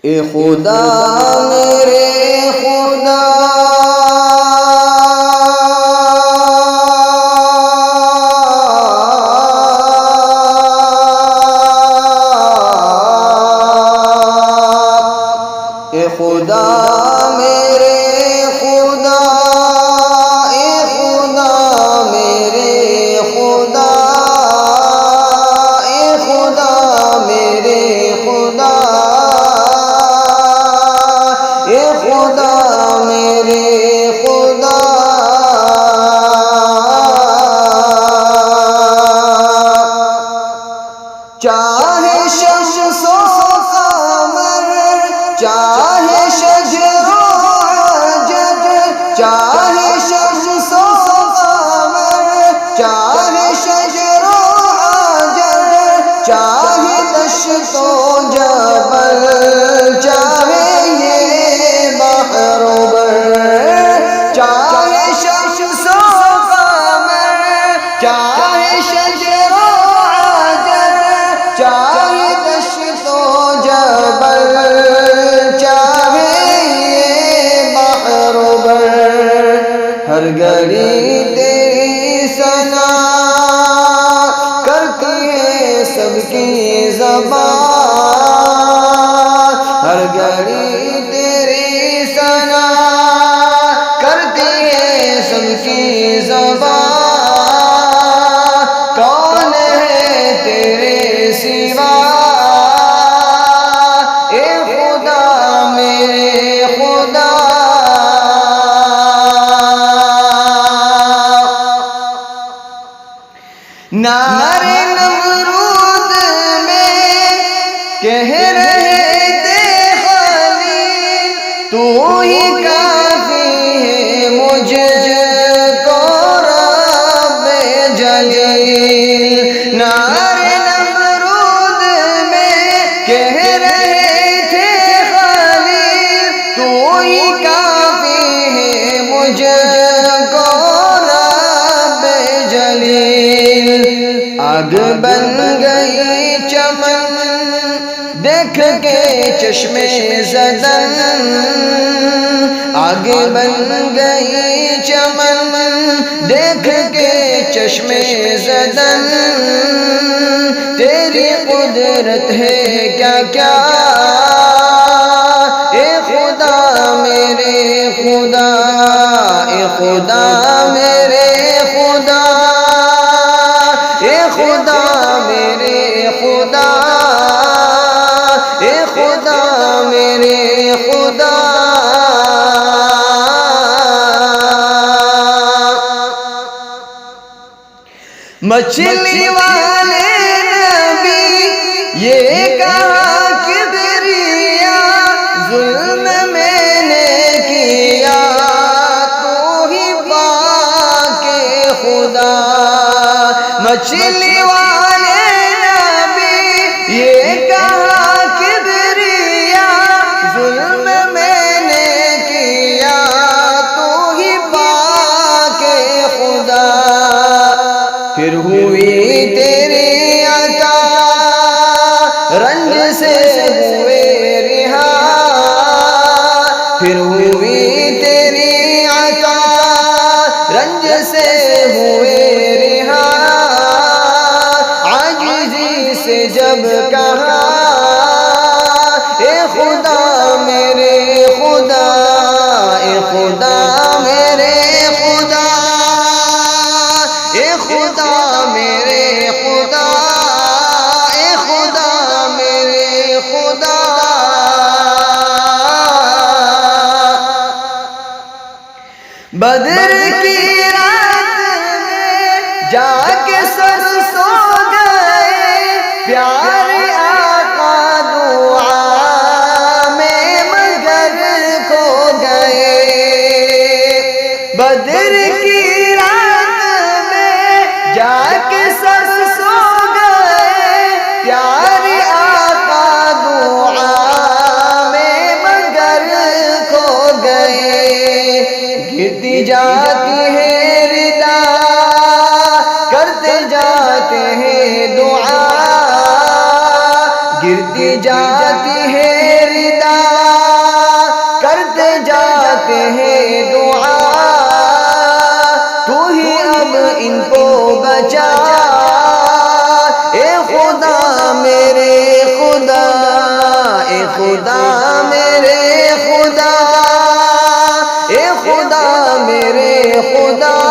اے خدا میرے خدا اے خدا میرے خدا اے خدا میرے خدا اے خدا میرے خدا اے خدا میرے خدا چاہے شمس و قمر چاہے شجر و عجد چاہے شمس و قمر چاہے شجر و عجد چاہے دشت و جبل چاہے یہ بحر و بر چاہے شمس و قمر چاہے شجر و عجد چاہے دشت و جبل چاہے یہ بحر و بر ہر گھڑی تیری ثنا کرتی ہے سب کی زبان ہر گھڑی تیری ثنا کرتی ہے سب کی زبان کون ہے تیرے سوا اے خدا میرے خدا نعرے نمرود میں کہہ رہے تھے خلیل تو ہی کافی ہے مجھ کو رب جلیل نعرے نمرود میں کہہ رہے تھے خلیل تو ہی کافی ہے مجھ کو رب جلیل آگ بن گئی چمن دیکھ کے چشمے زدن آگ بن گئی چمن دیکھ کے چشمے زدن تیری قدرت ہے کیا کیا اے خدا میرے خدا اے خدا میرے خدا اے خدا میرے خدا اے خدا میرے خدا مچھلی والے نبی یہ کہا کبریا ظلم میں نے کیا تو ہی پاک خدا مچھلی والے نبی یہ کہا کبریا ظلم میں نے کیا تو ہی پاک خدا پھر ہوئی تیری عطا رنج سے ہوئے رہا پھر ہوئی تیری عطا رنج سے ہوئے رہا عاجزی سے جب کہا اے خدا میرے خدا اے خدا میرے خدا اے خدا میرے خدا اے خدا میرے خدا بدر کی رات میں جا کے سر سو گئے پیارے آقا دعا میں مگر کھو گئے بدر کی رات میں جا کے سر سو گئے پیارے آقا دعا میں مگر کھو گئے گرتی جاتی ہے ردا کرتے جاتے ہیں دعا گرتی جاتی ہے فدا کرتے جاتے ہیں دعا تو ہی اب ان کو بچا اے خدا میرے خدا اے خدا میرے خدا اے خدا میرے خدا